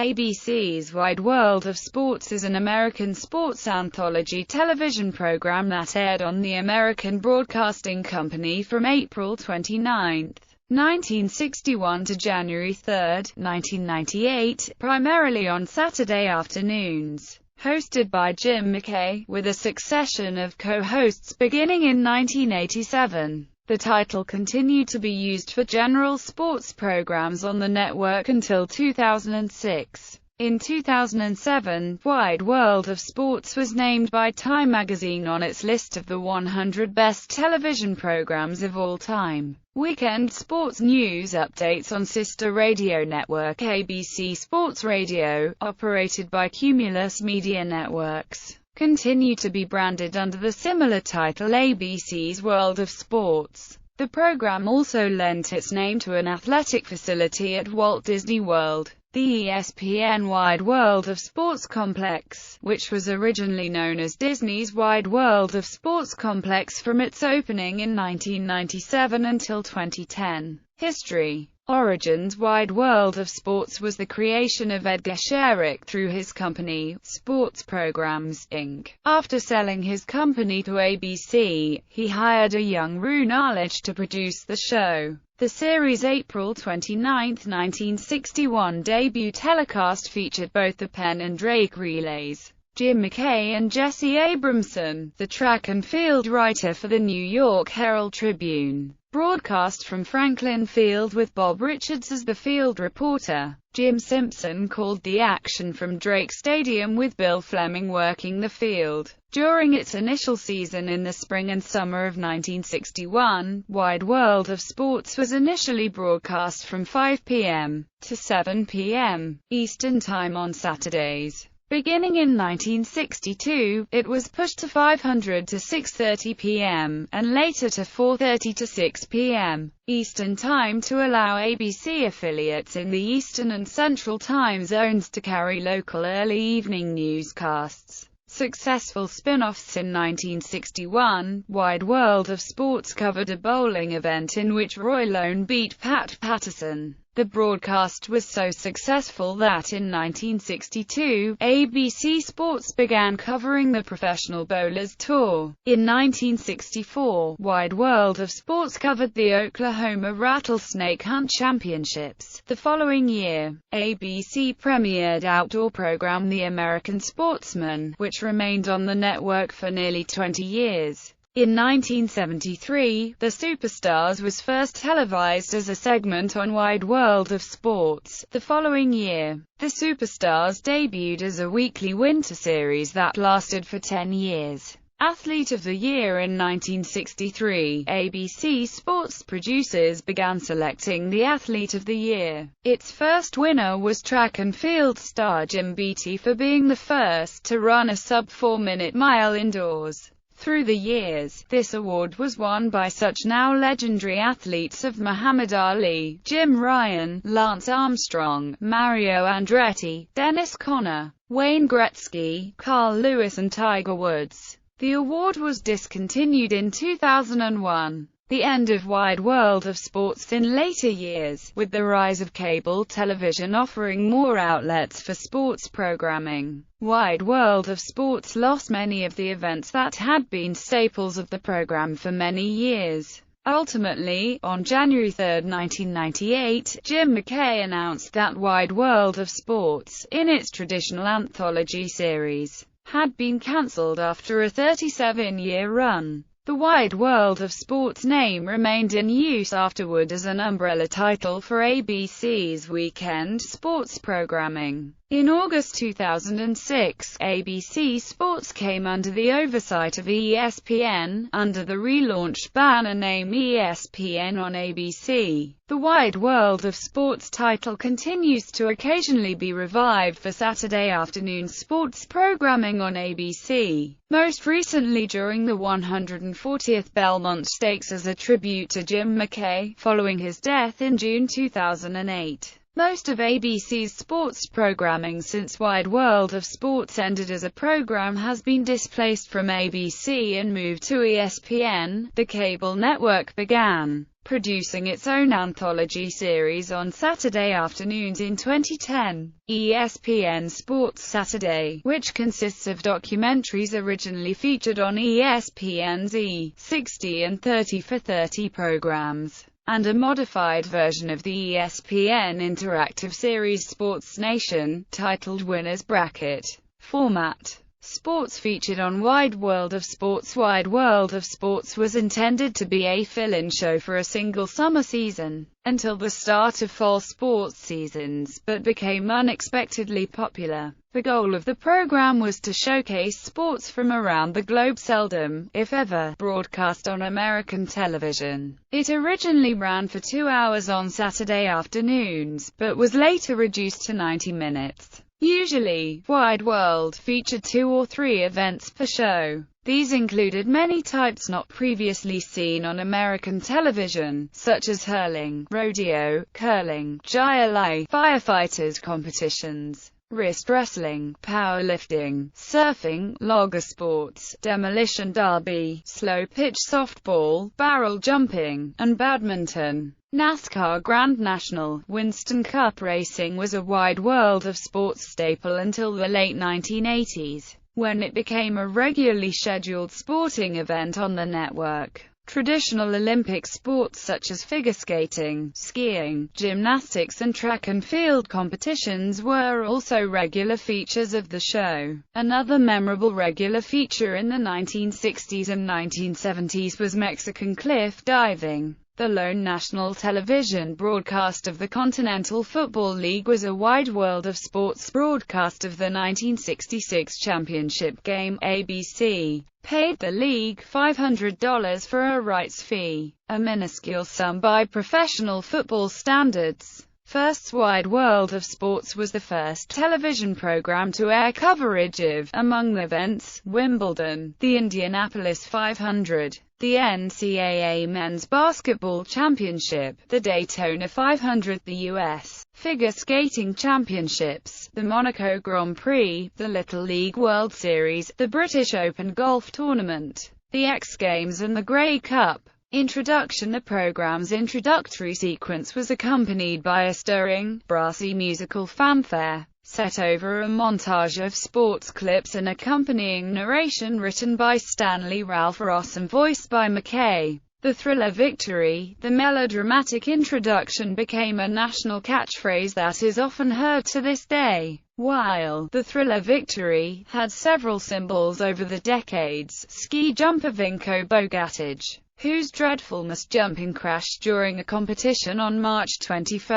ABC's Wide World of Sports is an American sports anthology television program that aired on the American Broadcasting Company from April 29, 1961 to January 3, 1998, primarily on Saturday afternoons. Hosted by Jim McKay, with a succession of co-hosts beginning in 1987. The title continued to be used for general sports programs on the network until 2006. In 2007, Wide World of Sports was named by Time magazine on its list of the 100 best television programs of all time. Weekend sports news updates on sister radio network ABC Sports Radio, operated by Cumulus Media Networks, continue to be branded under the similar title ABC's World of Sports. The program also lent its name to an athletic facility at Walt Disney World, the ESPN Wide World of Sports Complex, which was originally known as Disney's Wide World of Sports Complex from its opening in 1997 until 2010. History. Origins. Wide World of Sports was the creation of Edgar Sherrick through his company, Sports Programs, Inc. After selling his company to ABC, he hired a young Roone Arledge to produce the show. The series' April 29, 1961 debut telecast featured both the Penn and Drake relays. Jim McKay and Jesse Abramson, the track and field writer for the New York Herald-Tribune, broadcast from Franklin Field with Bob Richards as the field reporter. Jim Simpson called the action from Drake Stadium with Bill Fleming working the field. During its initial season in the spring and summer of 1961, Wide World of Sports was initially broadcast from 5 p.m. to 7 p.m. Eastern Time on Saturdays. Beginning in 1962, it was pushed to 500 to 6:30 p.m., and later to 4:30 to 6 p.m. Eastern Time to allow ABC affiliates in the Eastern and Central time zones to carry local early evening newscasts. Successful spin-offs. In 1961, Wide World of Sports covered a bowling event in which Roy Lone beat Pat Patterson. The broadcast was so successful that in 1962, ABC Sports began covering the Professional Bowlers Tour. In 1964, Wide World of Sports covered the Oklahoma Rattlesnake Hunt Championships. The following year, ABC premiered outdoor program The American Sportsman, which remained on the network for nearly 20 years. In 1973, The Superstars was first televised as a segment on Wide World of Sports. The following year, The Superstars debuted as a weekly winter series that lasted for 10 years. Athlete of the Year. In 1963, ABC Sports producers began selecting the Athlete of the Year. Its first winner was track and field star Jim Beattie for being the first to run a sub-4-minute mile indoors. Through the years, this award was won by such now legendary athletes of Muhammad Ali, Jim Ryan, Lance Armstrong, Mario Andretti, Dennis Conner, Wayne Gretzky, Carl Lewis and Tiger Woods. The award was discontinued in 2001. The end of Wide World of Sports. In later years, with the rise of cable television offering more outlets for sports programming, Wide World of Sports lost many of the events that had been staples of the program for many years. Ultimately, on January 3, 1998, Jim McKay announced that Wide World of Sports, in its traditional anthology series, had been cancelled after a 37-year run. The Wide World of Sports name remained in use afterward as an umbrella title for ABC's weekend sports programming. In August 2006, ABC Sports came under the oversight of ESPN, under the relaunched banner name ESPN on ABC. The Wide World of Sports title continues to occasionally be revived for Saturday afternoon sports programming on ABC, most recently during the 140th Belmont Stakes as a tribute to Jim McKay, following his death in June 2008. Most of ABC's sports programming since Wide World of Sports ended as a program has been displaced from ABC and moved to ESPN. The cable network began producing its own anthology series on Saturday afternoons in 2010, ESPN Sports Saturday, which consists of documentaries originally featured on ESPN's E! 60 and 30 for 30 programs, and a modified version of the ESPN interactive series Sports Nation, titled Winner's Bracket format. Sports featured on Wide World of Sports. Wide World of Sports was intended to be a fill-in show for a single summer season, until the start of fall sports seasons, but became unexpectedly popular. The goal of the program was to showcase sports from around the globe, seldom, if ever, broadcast on American television. It originally ran for 2 hours on Saturday afternoons, but was later reduced to 90 minutes. Usually, Wide World featured 2 or 3 events per show. These included many types not previously seen on American television, such as hurling, rodeo, curling, GLI, firefighters competitions, wrist wrestling, powerlifting, surfing, logger sports, demolition derby, slow-pitch softball, barrel jumping, and badminton. NASCAR Grand National, Winston Cup racing was a Wide World of Sports staple until the late 1980s, when it became a regularly scheduled sporting event on the network. Traditional Olympic sports such as figure skating, skiing, gymnastics and track and field competitions were also regular features of the show. Another memorable regular feature in the 1960s and 1970s was Mexican cliff diving. The lone national television broadcast of the Continental Football League was a Wide World of Sports broadcast of the 1966 championship game. ABC paid the league $500 for a rights fee, a minuscule sum by professional football standards. First's Wide World of Sports was the first television program to air coverage of, among the events, Wimbledon, the Indianapolis 500, the NCAA Men's Basketball Championship, the Daytona 500, the U.S. Figure Skating Championships, the Monaco Grand Prix, the Little League World Series, the British Open Golf Tournament, the X Games and the Grey Cup. Introduction. The program's introductory sequence was accompanied by a stirring, brassy musical fanfare, set over a montage of sports clips and accompanying narration written by Stanley Ralph Ross and voiced by McKay. The thriller victory, the melodramatic introduction, became a national catchphrase that is often heard to this day. While the thriller victory had several symbols over the decades, ski jumper Vinko Bogatic, whose dreadful jumping crashed during a competition on March 21,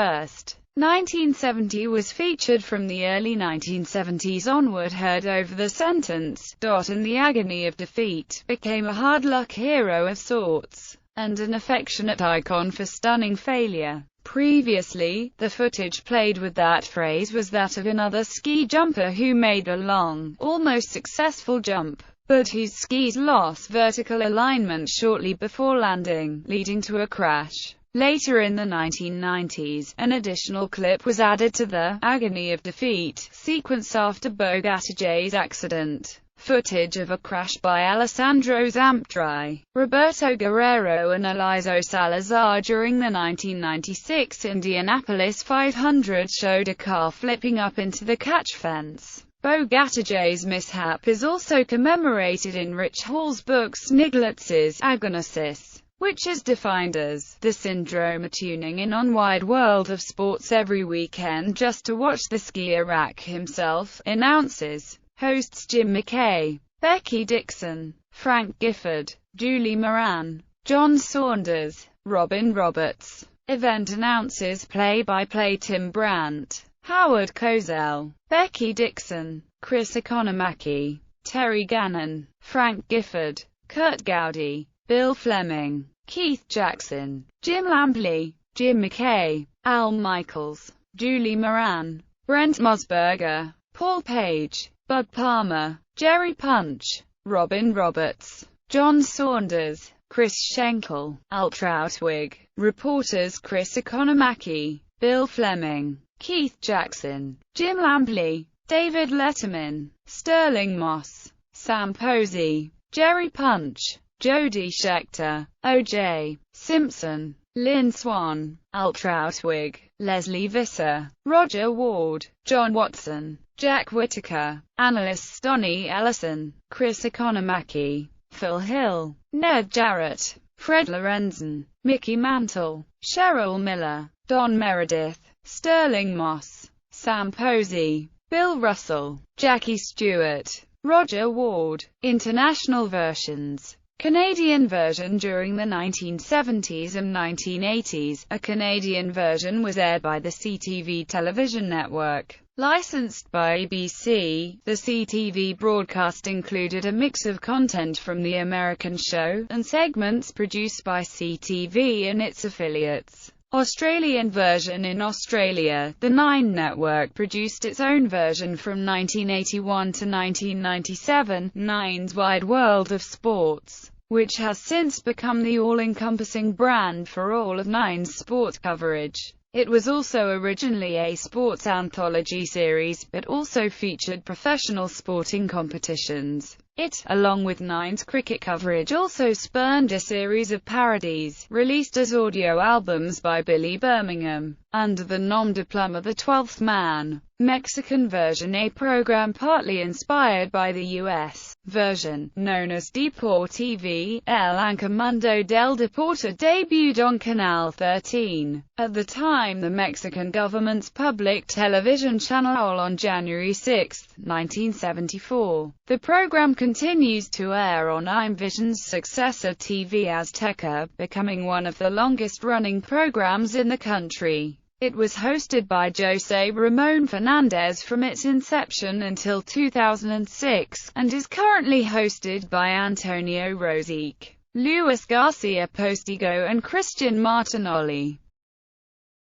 1970, was featured from the early 1970s onward. Heard over the sentence, in the agony of defeat, became a hard-luck hero of sorts, and an affectionate icon for stunning failure. Previously, the footage played with that phrase was that of another ski jumper who made a long, almost successful jump, but whose skis lost vertical alignment shortly before landing, leading to a crash. Later in the 1990s, an additional clip was added to the agony of defeat sequence after Bogatic's accident. Footage of a crash by Alessandro Zamptri, Roberto Guerrero and Elizo Salazar during the 1996 Indianapolis 500 showed a car flipping up into the catch fence. Bogatic's mishap is also commemorated in Rich Hall's book Sniglitz's Agonesis, which is defined as the syndrome. Tuning in on Wide World of Sports every weekend just to watch the skier wreck himself, announces hosts Jim McKay, Becky Dixon, Frank Gifford, Julie Moran, John Saunders, Robin Roberts. Event announcers play-by-play Tim Brandt, Howard Cosell, Becky Dixon, Chris Economaki, Terry Gannon, Frank Gifford, Kurt Gowdy, Bill Fleming, Keith Jackson, Jim Lampley, Jim McKay, Al Michaels, Julie Moran, Brent Musburger, Paul Page, Bud Palmer, Jerry Punch, Robin Roberts, John Saunders, Chris Schenkel, Al Troutwig. Reporters Chris Economaki, Bill Fleming, Keith Jackson, Jim Lampley, David Letterman, Sterling Moss, Sam Posey, Jerry Punch, Jody Scheckter, O.J. Simpson, Lynn Swann, Al Trautwig, Leslie Visser, Roger Ward, John Watson, Jack Whitaker, analysts Donnie Ellison, Chris Economaki, Phil Hill, Ned Jarrett, Fred Lorenzen, Mickey Mantle, Cheryl Miller, Don Meredith, Sterling Moss, Sam Posey, Bill Russell, Jackie Stewart, Roger Ward. International versions. Canadian version. During the 1970s and 1980s, a Canadian version was aired by the CTV television network. Licensed by ABC, the CTV broadcast included a mix of content from the American show, and segments produced by CTV and its affiliates. Australian version. In Australia, the Nine Network produced its own version from 1981 to 1997, Nine's Wide World of Sports, which has since become the all-encompassing brand for all of Nine's sport coverage. It was also originally a sports anthology series, but also featured professional sporting competitions. It, along with Nine's cricket coverage, also spurned a series of parodies, released as audio albums by Billy Birmingham, under the nom de plume of The 12th Man. Mexican version. A program partly inspired by the U.S. version, known as Deportivo, El Anchor Mundo del Deporte, debuted on Canal 13. At the time, the Mexican government's public television channel, on January 6, 1974. The program continues to air on Imevisión's successor TV Azteca, becoming one of the longest-running programs in the country. It was hosted by José Ramón Fernández from its inception until 2006, and is currently hosted by Antonio Rosique, Luis Garcia Postigo and Christian Martinoli.